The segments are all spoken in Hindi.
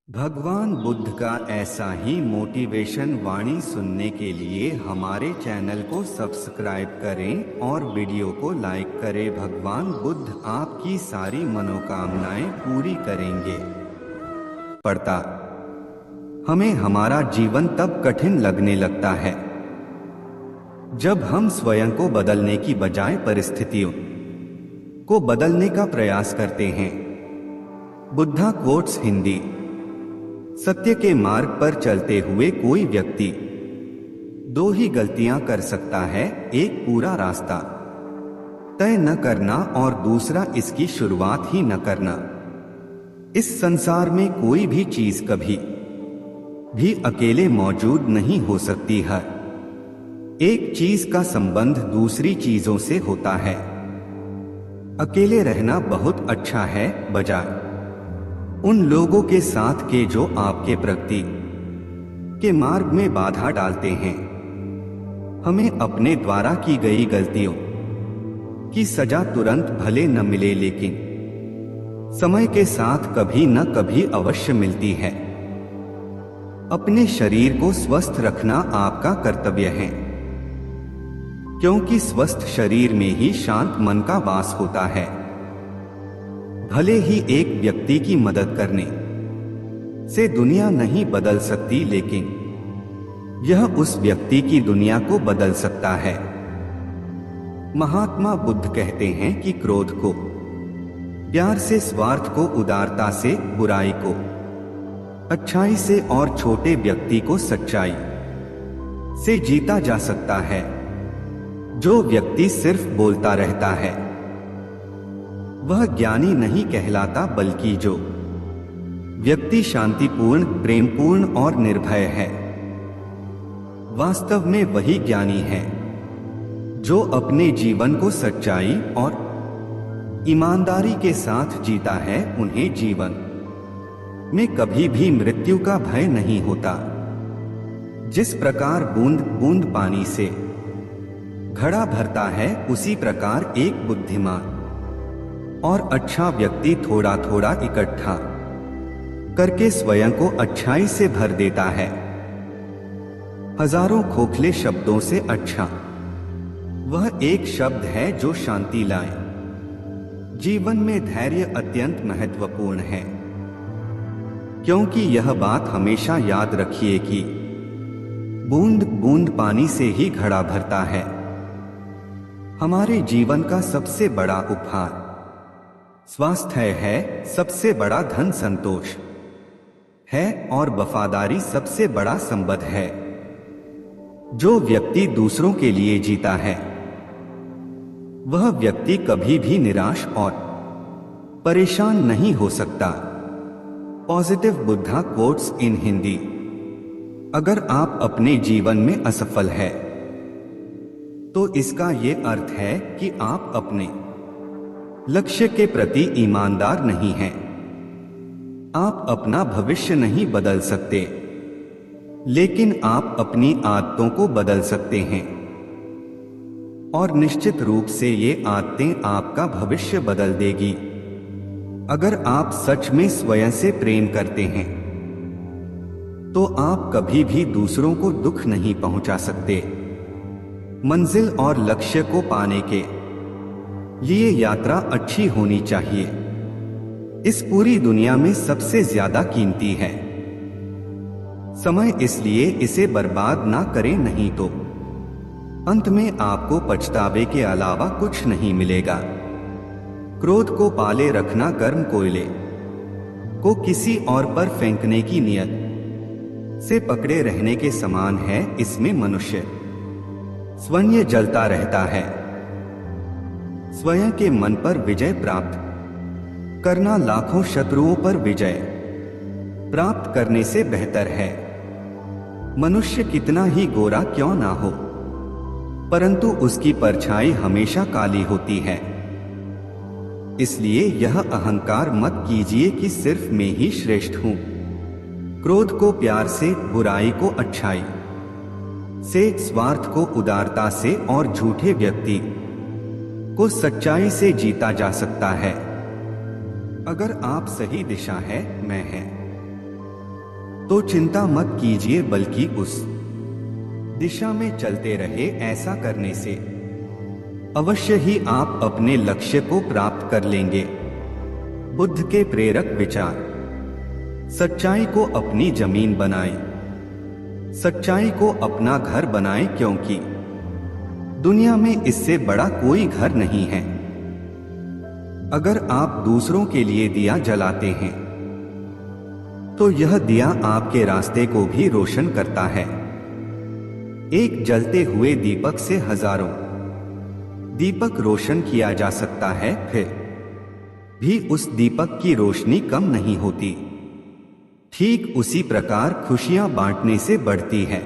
भगवान बुद्ध का ऐसा ही मोटिवेशन वाणी सुनने के लिए हमारे चैनल को सब्सक्राइब करें और वीडियो को लाइक करें। भगवान बुद्ध आपकी सारी मनोकामनाएं पूरी करेंगे। पढ़ता हमें हमारा जीवन तब कठिन लगने लगता है जब हम स्वयं को बदलने की बजाय परिस्थितियों को बदलने का प्रयास करते हैं। बुद्धा कोट्स हिंदी। सत्य के मार्ग पर चलते हुए कोई व्यक्ति दो ही गलतियां कर सकता है, एक पूरा रास्ता तय न करना और दूसरा इसकी शुरुआत ही न करना। इस संसार में कोई भी चीज कभी भी अकेले मौजूद नहीं हो सकती है। एक चीज का संबंध दूसरी चीजों से होता है। अकेले रहना बहुत अच्छा है, बजाय उन लोगों के साथ के जो आपके प्रगति के मार्ग में बाधा डालते हैं। हमें अपने द्वारा की गई गलतियों की सजा तुरंत भले न मिले, लेकिन समय के साथ कभी न कभी अवश्य मिलती है। अपने शरीर को स्वस्थ रखना आपका कर्तव्य है, क्योंकि स्वस्थ शरीर में ही शांत मन का वास होता है। भले ही एक व्यक्ति की मदद करने से दुनिया नहीं बदल सकती, लेकिन यह उस व्यक्ति की दुनिया को बदल सकता है। महात्मा बुद्ध कहते हैं कि क्रोध को प्यार से, स्वार्थ को उदारता से, बुराई को अच्छाई से और छोटे व्यक्ति को सच्चाई से जीता जा सकता है। जो व्यक्ति सिर्फ बोलता रहता है वह ज्ञानी नहीं कहलाता, बल्कि जो व्यक्ति शांतिपूर्ण, प्रेमपूर्ण और निर्भय है, वास्तव में वही ज्ञानी है। जो अपने जीवन को सच्चाई और ईमानदारी के साथ जीता है, उन्हें जीवन में कभी भी मृत्यु का भय नहीं होता। जिस प्रकार बूंद बूंद पानी से घड़ा भरता है, उसी प्रकार एक बुद्धिमान और अच्छा व्यक्ति थोड़ा थोड़ा इकट्ठा करके स्वयं को अच्छाई से भर देता है। हजारों खोखले शब्दों से अच्छा वह एक शब्द है जो शांति लाए। जीवन में धैर्य अत्यंत महत्वपूर्ण है, क्योंकि यह बात हमेशा याद रखिए कि बूंद बूंद पानी से ही घड़ा भरता है। हमारे जीवन का सबसे बड़ा उपहार स्वास्थ्य है, सबसे बड़ा धन संतोष है और वफादारी सबसे बड़ा संबंध है। जो व्यक्ति दूसरों के लिए जीता है वह व्यक्ति कभी भी निराश और परेशान नहीं हो सकता। Positive Buddha quotes in Hindi. अगर आप अपने जीवन में असफल है तो इसका ये अर्थ है कि आप अपने लक्ष्य के प्रति ईमानदार नहीं हैं। आप अपना भविष्य नहीं बदल सकते, लेकिन आप अपनी आदतों को बदल सकते हैं, और निश्चित रूप से ये आदतें आपका भविष्य बदल देगी। अगर आप सच में स्वयं से प्रेम करते हैं तो आप कभी भी दूसरों को दुख नहीं पहुंचा सकते। मंजिल और लक्ष्य को पाने के लिए यात्रा अच्छी होनी चाहिए। इस पूरी दुनिया में सबसे ज्यादा कीमती है समय, इसलिए इसे बर्बाद ना करें, नहीं तो अंत में आपको पछतावे के अलावा कुछ नहीं मिलेगा। क्रोध को पाले रखना गर्म कोयले को किसी और पर फेंकने की नियत से पकड़े रहने के समान है। इसमें मनुष्य स्वयं जलता रहता है। स्वयं के मन पर विजय प्राप्त करना लाखों शत्रुओं पर विजय प्राप्त करने से बेहतर है। मनुष्य कितना ही गोरा क्यों ना हो, परंतु उसकी परछाई हमेशा काली होती है। इसलिए यह अहंकार मत कीजिए कि सिर्फ मैं ही श्रेष्ठ हूं। क्रोध को प्यार से, बुराई को अच्छाई से, स्वार्थ को उदारता से और झूठे व्यक्ति को सच्चाई से जीता जा सकता है। अगर आप सही दिशा है, मैं है तो चिंता मत कीजिए, बल्कि उस दिशा में चलते रहे। ऐसा करने से अवश्य ही आप अपने लक्ष्य को प्राप्त कर लेंगे। बुद्ध के प्रेरक विचार। सच्चाई को अपनी जमीन बनाएं। सच्चाई को अपना घर बनाएं, क्योंकि दुनिया में इससे बड़ा कोई घर नहीं है। अगर आप दूसरों के लिए दिया जलाते हैं तो यह दिया आपके रास्ते को भी रोशन करता है। एक जलते हुए दीपक से हजारों दीपक रोशन किया जा सकता है, फिर भी उस दीपक की रोशनी कम नहीं होती। ठीक उसी प्रकार खुशियां बांटने से बढ़ती है,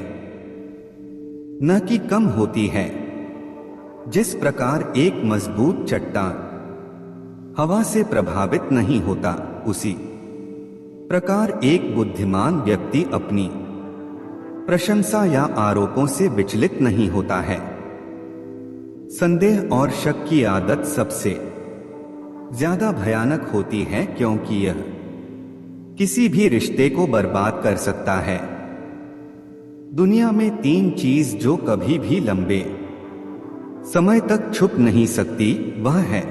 न कि कम होती है। जिस प्रकार एक मजबूत चट्टान हवा से प्रभावित नहीं होता, उसी प्रकार एक बुद्धिमान व्यक्ति अपनी प्रशंसा या आरोपों से विचलित नहीं होता है। संदेह और शक की आदत सबसे ज्यादा भयानक होती है, क्योंकि यह किसी भी रिश्ते को बर्बाद कर सकता है। दुनिया में 3 चीज जो कभी भी लंबे समय तक छुप नहीं सकती, वह है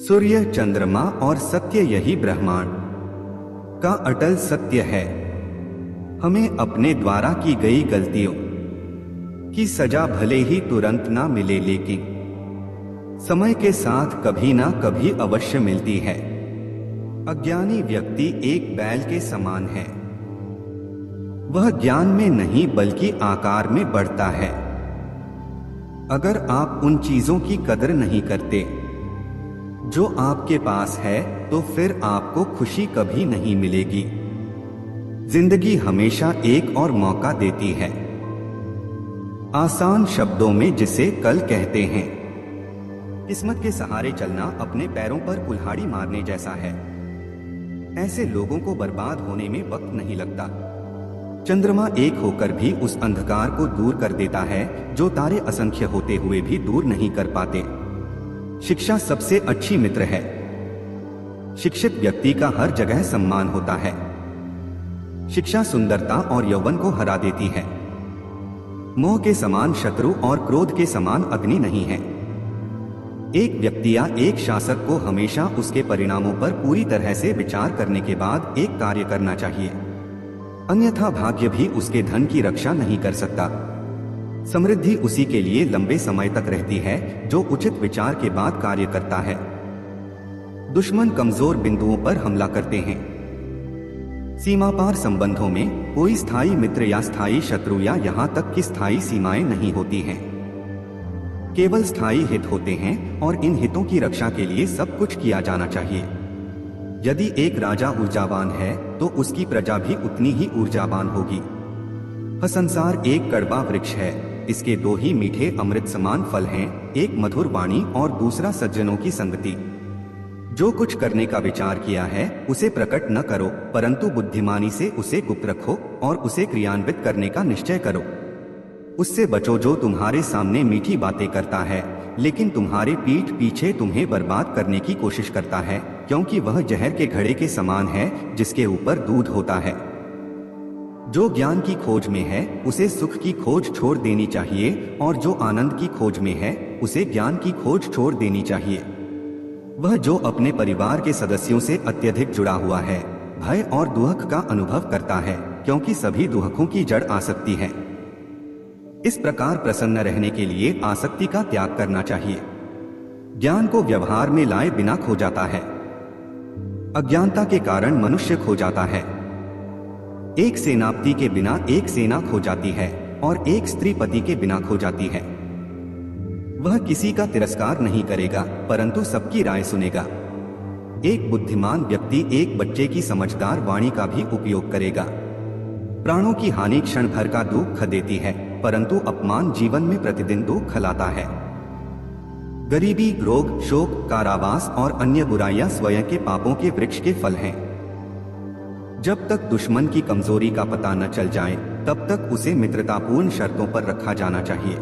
सूर्य, चंद्रमा और सत्य। यही ब्रह्मांड का अटल सत्य है। हमें अपने द्वारा की गई गलतियों की सजा भले ही तुरंत ना मिले, लेकिन समय के साथ कभी ना कभी अवश्य मिलती है। अज्ञानी व्यक्ति एक बैल के समान है। वह ज्ञान में नहीं बल्कि आकार में बढ़ता है। अगर आप उन चीजों की कदर नहीं करते जो आपके पास है, तो फिर आपको खुशी कभी नहीं मिलेगी। जिंदगी हमेशा एक और मौका देती है। आसान शब्दों में जिसे कल कहते हैं, किस्मत के सहारे चलना अपने पैरों पर कुल्हाड़ी मारने जैसा है। ऐसे लोगों को बर्बाद होने में वक्त नहीं लगता। चंद्रमा एक होकर भी उस अंधकार को दूर कर देता है जो तारे असंख्य होते हुए भी दूर नहीं कर पाते। शिक्षा सबसे अच्छी मित्र है। शिक्षित व्यक्ति का हर जगह सम्मान होता है। शिक्षा सुंदरता और यौवन को हरा देती है। मोह के समान शत्रु और क्रोध के समान अग्नि नहीं है। एक व्यक्ति या एक शासक को हमेशा उसके परिणामों पर पूरी तरह से विचार करने के बाद एक कार्य करना चाहिए, अन्यथा भाग्य भी उसके धन की रक्षा नहीं कर सकता। समृद्धि उसी के लिए लंबे समय तक रहती है जो उचित विचार के बाद कार्य करता है। दुश्मन कमजोर बिंदुओं पर हमला करते हैं। सीमापार संबंधों में कोई स्थायी मित्र या स्थायी शत्रु या यहाँ तक कि स्थायी सीमाएं नहीं होती हैं। केवल स्थायी हित होते हैं और इन हितों की रक्षा के लिए सब कुछ किया जाना चाहिए। यदि एक राजा ऊर्जावान है तो उसकी प्रजा भी उतनी ही ऊर्जावान होगी। संसार एक कड़वा वृक्ष है, इसके 2 ही मीठे अमृत समान फल हैं, एक मधुर वाणी और दूसरा सज्जनों की संगति। जो कुछ करने का विचार किया है उसे प्रकट न करो, परंतु बुद्धिमानी से उसे गुप्त रखो और उसे क्रियान्वित करने का निश्चय करो। उससे बचो जो तुम्हारे सामने मीठी बातें करता है लेकिन तुम्हारे पीठ पीछे तुम्हें बर्बाद करने की कोशिश करता है, क्योंकि वह जहर के घड़े के समान है जिसके ऊपर दूध होता है। जो ज्ञान की खोज में है उसे सुख की खोज छोड़ देनी चाहिए, और जो आनंद की खोज में है उसे ज्ञान की खोज छोड़ देनी चाहिए। वह जो अपने परिवार के सदस्यों से अत्यधिक जुड़ा हुआ है भय और दुख का अनुभव करता है, क्योंकि सभी दुखों की जड़ आसक्ति है। इस प्रकार प्रसन्न रहने के लिए आसक्ति का त्याग करना चाहिए। ज्ञान को व्यवहार में लाए बिना खो जाता है। अज्ञानता के कारण मनुष्य खो जाता है। एक सेनापति के बिना एक सेना खो जाती है और एक स्त्री पति के बिना खो जाती है। वह किसी का तिरस्कार नहीं करेगा परंतु सबकी राय सुनेगा। एक बुद्धिमान व्यक्ति एक बच्चे की समझदार वाणी का भी उपयोग करेगा। प्राणों की हानि क्षण भर का दुख देती है, परंतु अपमान जीवन में प्रतिदिन दुख लाता है। गरीबी, रोग, शोक, कारावास और अन्य बुराइयां स्वयं के पापों के वृक्ष के फल हैं। जब तक दुश्मन की कमजोरी का पता न चल जाए तब तक उसे मित्रतापूर्ण शर्तों पर रखा जाना चाहिए।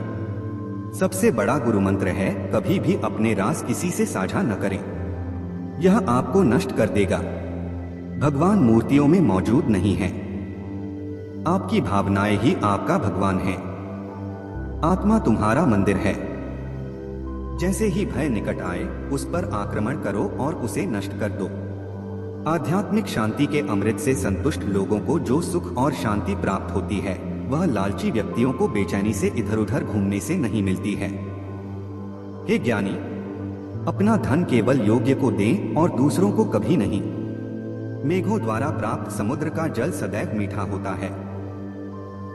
सबसे बड़ा गुरु मंत्र है, कभी भी अपने राज किसी से साझा न करें। यह आपको नष्ट कर देगा। भगवान मूर्तियों में मौजूद नहीं है। आपकी भावनाएं ही आपका भगवान है। आत्मा तुम्हारा मंदिर है। जैसे ही भय निकट आए उस पर आक्रमण करो और उसे नष्ट कर दो। आध्यात्मिक शांति के अमृत से संतुष्ट लोगों को जो सुख और शांति प्राप्त होती है वह लालची व्यक्तियों को बेचैनी से इधर उधर घूमने से नहीं मिलती है। हे ज्ञानी, अपना धन केवल योग्य को दें और दूसरों को कभी नहीं। मेघों द्वारा प्राप्त समुद्र का जल सदैव मीठा होता है।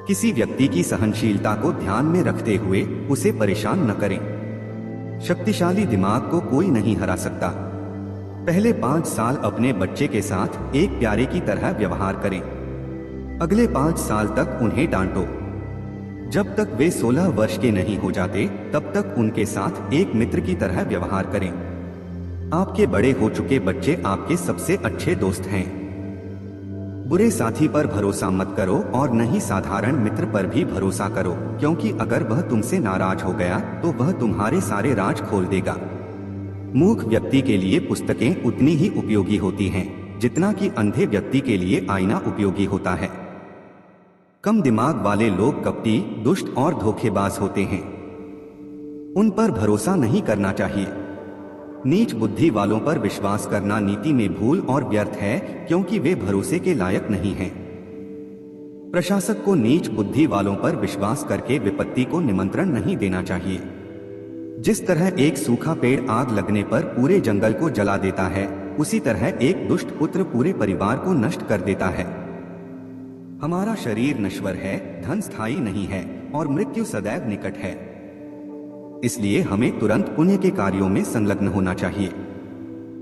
किसी व्यक्ति की सहनशीलता को ध्यान में रखते हुए उसे परेशान न करें। शक्तिशाली दिमाग को कोई नहीं हरा सकता। पहले 5 साल अपने बच्चे के साथ एक प्यारे की तरह व्यवहार करें। अगले 5 साल तक उन्हें डांटो। जब तक वे 16 वर्ष के नहीं हो जाते तब तक उनके साथ एक मित्र की तरह व्यवहार करें। आपके बड़े हो चुके बच्चे आपके सबसे अच्छे दोस्त हैं। बुरे साथी पर भरोसा मत करो और न ही साधारण मित्र पर भी भरोसा करो, क्योंकि अगर वह तुमसे नाराज हो गया तो वह तुम्हारे सारे राज खोल देगा। मूर्ख व्यक्ति के लिए पुस्तकें उतनी ही उपयोगी होती हैं जितना कि अंधे व्यक्ति के लिए आईना उपयोगी होता है। कम दिमाग वाले लोग कपटी, दुष्ट और धोखेबाज होते हैं। उन पर भरोसा नहीं करना चाहिए। नीच बुद्धि वालों पर विश्वास करना नीति में भूल और व्यर्थ है, क्योंकि वे भरोसे के लायक नहीं हैं। प्रशासक को नीच बुद्धि वालों पर विश्वास करके विपत्ति को निमंत्रण नहीं देना चाहिए। जिस तरह एक सूखा पेड़ आग लगने पर पूरे जंगल को जला देता है, उसी तरह एक दुष्ट पुत्र पूरे परिवार को नष्ट कर देता है। हमारा शरीर नश्वर है, धन स्थायी नहीं है और मृत्यु सदैव निकट है। इसलिए हमें तुरंत पुण्य के कार्यों में संलग्न होना चाहिए।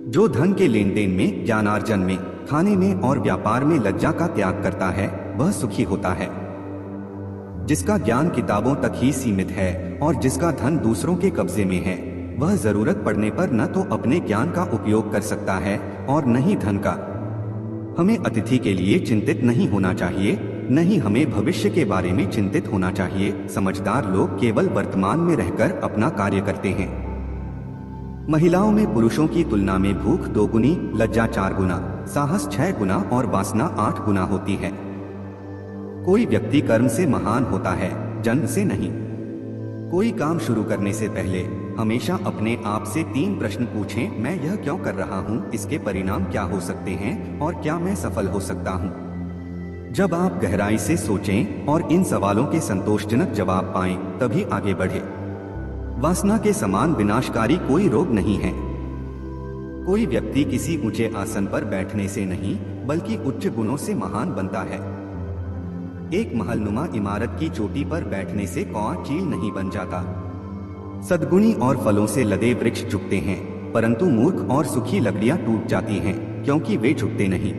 जो धन के लेन देन में, ज्ञानार्जन में, खाने में और व्यापार में लज्जा का त्याग करता है वह सुखी होता है। जिसका ज्ञान किताबों तक ही सीमित है और जिसका धन दूसरों के कब्जे में है, वह जरूरत पड़ने पर न तो अपने ज्ञान का उपयोग कर सकता है और न ही धन का। हमें अतिथि के लिए चिंतित नहीं होना चाहिए, न ही हमें भविष्य के बारे में चिंतित होना चाहिए। समझदार लोग केवल वर्तमान में रहकर अपना कार्य करते हैं। महिलाओं में पुरुषों की तुलना में भूख 2 गुनी, लज्जा 4 गुना, साहस 6 गुना और वासना 8 गुना होती है। कोई व्यक्ति कर्म से महान होता है, जन्म से नहीं। कोई काम शुरू करने से पहले हमेशा अपने आप से 3 प्रश्न पूछें। मैं यह क्यों कर रहा हूँ, इसके परिणाम क्या हो सकते हैं और क्या मैं सफल हो सकता हूँ। जब आप गहराई से सोचें और इन सवालों के संतोषजनक जवाब पाएं, तभी आगे बढ़े। वासना के समान विनाशकारी कोई रोग नहीं है। कोई व्यक्ति किसी ऊंचे आसन पर बैठने से नहीं बल्कि उच्च गुणों से महान बनता है। एक महलनुमा इमारत की चोटी पर बैठने से कौआ चील नहीं बन जाता। सद्गुणी और फलों से लदे वृक्ष झुकते हैं, परंतु मूर्ख और सुखी लकड़ियां टूट जाती हैं, क्योंकि वे झुकते नहीं।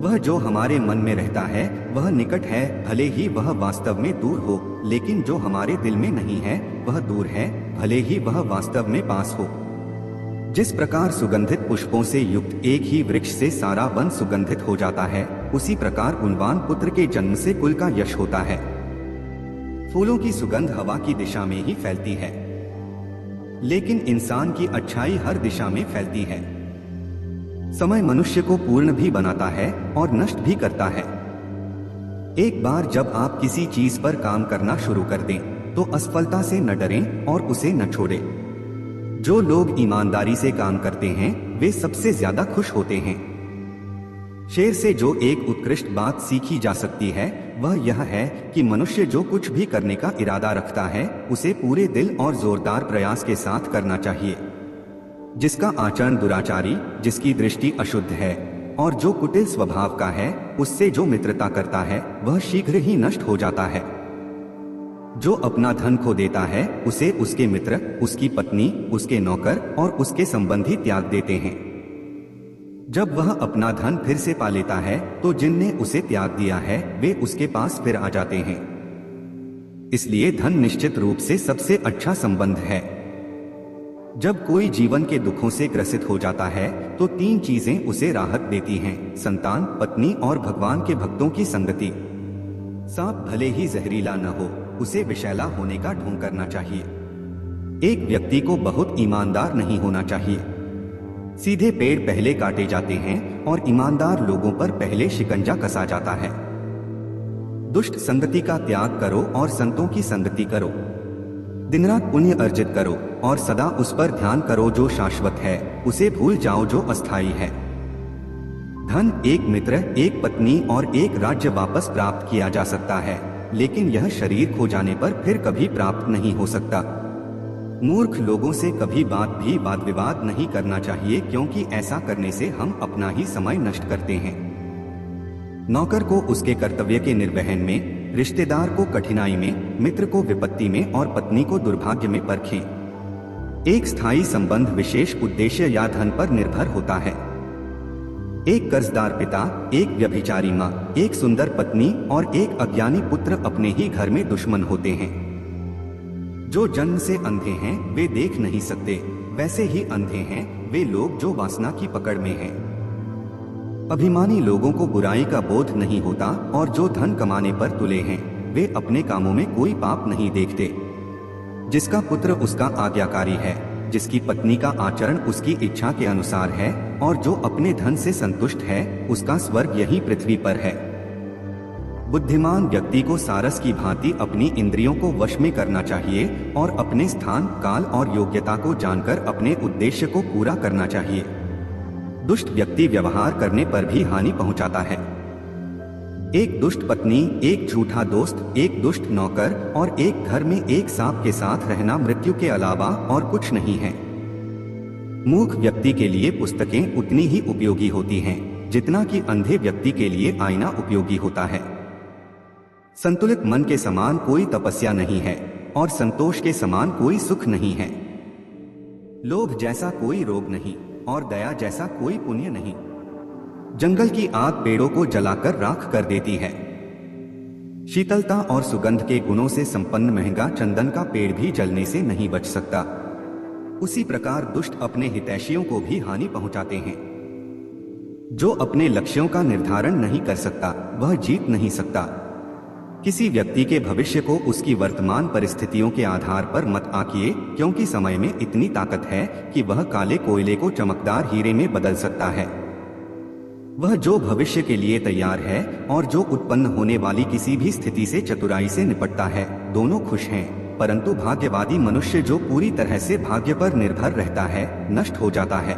वह जो हमारे मन में रहता है वह निकट है, भले ही वह वास्तव में दूर हो, लेकिन जो हमारे दिल में नहीं है वह दूर है, भले ही वह वास्तव में पास हो। जिस प्रकार सुगंधित पुष्पों से युक्त एक ही वृक्ष से सारा वन सुगंधित हो जाता है, उसी प्रकार गुणवान पुत्र के जन्म से कुल का यश होता है। फूलों की सुगंध हवा की दिशा में ही फैलती है, लेकिन इंसान की अच्छाई हर दिशा में फैलती है। समय मनुष्य को पूर्ण भी बनाता है और नष्ट भी करता है। एक बार जब आप किसी चीज पर काम करना शुरू कर दें, तो असफलता से न डरें और उसे न छोड़ें। जो लोग ईमानदारी से काम करते हैं वे सबसे ज्यादा खुश होते हैं। शेर से जो एक उत्कृष्ट बात सीखी जा सकती है वह यह है कि मनुष्य जो कुछ भी करने का इरादा रखता है उसे पूरे दिल और जोरदार प्रयास के साथ करना चाहिए। जिसका आचरण दुराचारी, जिसकी दृष्टि अशुद्ध है और जो कुटिल स्वभाव का है, उससे जो मित्रता करता है वह शीघ्र ही नष्ट हो जाता है। जो अपना धन खो देता है उसे उसके मित्र, उसकी पत्नी, उसके नौकर और उसके संबंधी त्याग देते हैं। जब वह अपना धन फिर से पा लेता है तो जिनने उसे त्याग दिया है वे उसके पास फिर आ जाते हैं। इसलिए धन निश्चित रूप से सबसे अच्छा संबंध है। जब कोई जीवन के दुखों से ग्रसित हो जाता है तो 3 चीजें उसे राहत देती हैं: संतान, पत्नी और भगवान के भक्तों की संगति। सांप भले ही जहरीला न हो, उसे विषैला होने का ढोंग करना चाहिए। एक व्यक्ति को बहुत ईमानदार नहीं होना चाहिए। सीधे पेड़ पहले काटे जाते हैं और ईमानदार लोगों पर पहले शिकंजा कसा जाता है। दुष्ट संगति का त्याग करो और संतों की संगति करो। दिन रात पुण्य अर्जित करो और सदा उस पर ध्यान करो जो शाश्वत है, उसे भूल जाओ जो अस्थायी है। धन, एक मित्र, एक पत्नी और एक राज्य वापस प्राप्त किया जा सकता है, लेकिन यह शरीर खो जाने पर फिर कभी प्राप्त नहीं हो सकता। मूर्ख लोगों से कभी वाद विवाद नहीं करना चाहिए, क्योंकि ऐसा करने से हम अपना ही समय नष्ट करते हैं। नौकर को उसके कर्तव्य के निर्वहन में, रिश्तेदार को कठिनाई में, मित्र को विपत्ति में और पत्नी को दुर्भाग्य में परखें। एक स्थायी संबंध विशेष उद्देश्य या धन पर निर्भर होता है। एक कर्जदार पिता, एक व्यभिचारी माँ, एक सुंदर पत्नी और एक अज्ञानी पुत्र अपने ही घर में दुश्मन होते हैं। जो जन्म से अंधे हैं वे देख नहीं सकते, वैसे ही अंधे हैं वे लोग जो वासना की पकड़ में हैं। अभिमानी लोगों को बुराई का बोध नहीं होता और जो धन कमाने पर तुले हैं वे अपने कामों में कोई पाप नहीं देखते। जिसका पुत्र उसका आज्ञाकारी है, जिसकी पत्नी का आचरण उसकी इच्छा के अनुसार है और जो अपने धन से संतुष्ट है, उसका स्वर्ग यही पृथ्वी पर है। बुद्धिमान व्यक्ति को सारस की भांति अपनी इंद्रियों को वश में करना चाहिए और अपने स्थान, काल और योग्यता को जानकर अपने उद्देश्य को पूरा करना चाहिए। दुष्ट व्यक्ति व्यवहार करने पर भी हानि पहुंचाता है। एक दुष्ट पत्नी, एक झूठा दोस्त, एक दुष्ट नौकर और एक घर में एक सांप के साथ रहना मृत्यु के अलावा और कुछ नहीं है। मूर्ख व्यक्ति के लिए पुस्तकें उतनी ही उपयोगी होती हैं जितना कि अंधे व्यक्ति के लिए आईना उपयोगी होता है। संतुलित मन के समान कोई तपस्या नहीं है और संतोष के समान कोई सुख नहीं है। लोभ जैसा कोई रोग नहीं और दया जैसा कोई पुण्य नहीं। जंगल की आग पेड़ों को जलाकर राख कर देती है। शीतलता और सुगंध के गुणों से संपन्न महंगा चंदन का पेड़ भी जलने से नहीं बच सकता। उसी प्रकार दुष्ट अपने हितैषियों को भी हानि पहुंचाते हैं। जो अपने लक्ष्यों का निर्धारण नहीं कर सकता वह जीत नहीं सकता। किसी व्यक्ति के भविष्य को उसकी वर्तमान परिस्थितियों के आधार पर मत आंकिए, क्योंकि समय में इतनी ताकत है कि वह काले कोयले को चमकदार हीरे में बदल सकता है। वह जो भविष्य के लिए तैयार है और जो उत्पन्न होने वाली किसी भी स्थिति से चतुराई से निपटता है, दोनों खुश हैं। परंतु भाग्यवादी मनुष्य जो पूरी तरह से भाग्य पर निर्भर रहता है, नष्ट हो जाता है।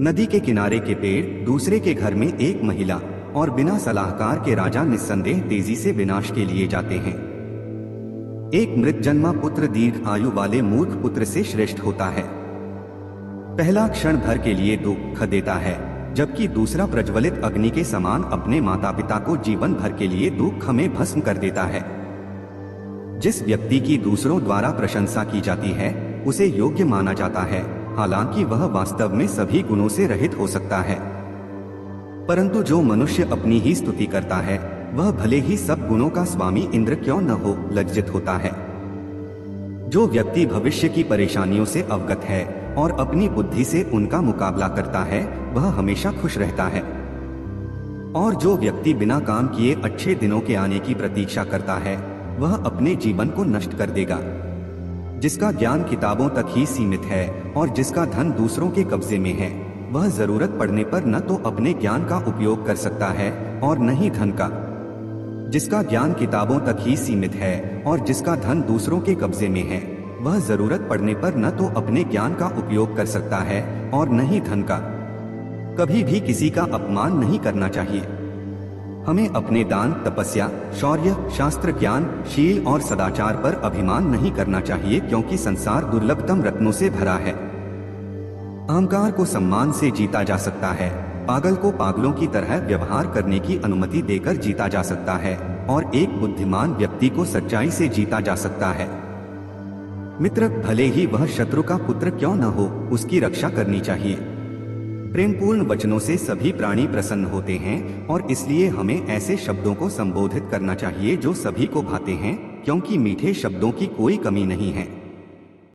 नदी के किनारे के पेड़, दूसरे के घर में एक महिला और बिना सलाहकार के राजा निस्संदेह तेजी से विनाश के लिए जाते हैं। एक मृत जन्मा पुत्र दीर्घ आयु वाले मूर्ख पुत्र से श्रेष्ठ होता है। पहला क्षण भर के लिए दुख देता है, जबकि दूसरा प्रज्वलित अग्नि के समान अपने माता पिता को जीवन भर के लिए दुख में भस्म कर देता है। जिस व्यक्ति की दूसरों द्वारा प्रशंसा की जाती है उसे योग्य माना जाता है, हालांकि वह वास्तव में सभी गुणों से रहित हो सकता है। परंतु जो मनुष्य अपनी ही स्तुति करता है वह भले ही सब गुणों का स्वामी इंद्र क्यों न हो, लज्जित होता है। जो व्यक्ति भविष्य की परेशानियों से अवगत है और अपनी बुद्धि से उनका मुकाबला करता है वह हमेशा खुश रहता है। और जो व्यक्ति बिना काम किए अच्छे दिनों के आने की प्रतीक्षा करता है वह अपने जीवन को नष्ट कर देगा। जिसका ज्ञान किताबों तक ही सीमित है और जिसका धन दूसरों के कब्जे में है, वह जरूरत पड़ने पर न तो अपने ज्ञान का उपयोग कर सकता है और न ही धन का। जिसका ज्ञान किताबों तक ही सीमित है और जिसका धन दूसरों के कब्जे में है, वह जरूरत पड़ने पर न तो अपने ज्ञान का उपयोग कर सकता है और न ही धन का। कभी भी किसी का अपमान नहीं करना चाहिए। हमें अपने दान, तपस्या, शौर्य, शास्त्र ज्ञान, शील और सदाचार पर अभिमान नहीं करना चाहिए, क्योंकि संसार दुर्लभतम रत्नों से भरा है। अहंकार को सम्मान से जीता जा सकता है, पागल को पागलों की तरह व्यवहार करने की अनुमति देकर जीता जा सकता है और एक बुद्धिमान व्यक्ति को सच्चाई से जीता जा सकता है। मित्र भले ही वह शत्रु का पुत्र क्यों न हो, उसकी रक्षा करनी चाहिए। प्रेमपूर्ण वचनों से सभी प्राणी प्रसन्न होते हैं और इसलिए हमें ऐसे शब्दों को संबोधित करना चाहिए जो सभी को भाते हैं, क्योंकि मीठे शब्दों की कोई कमी नहीं है।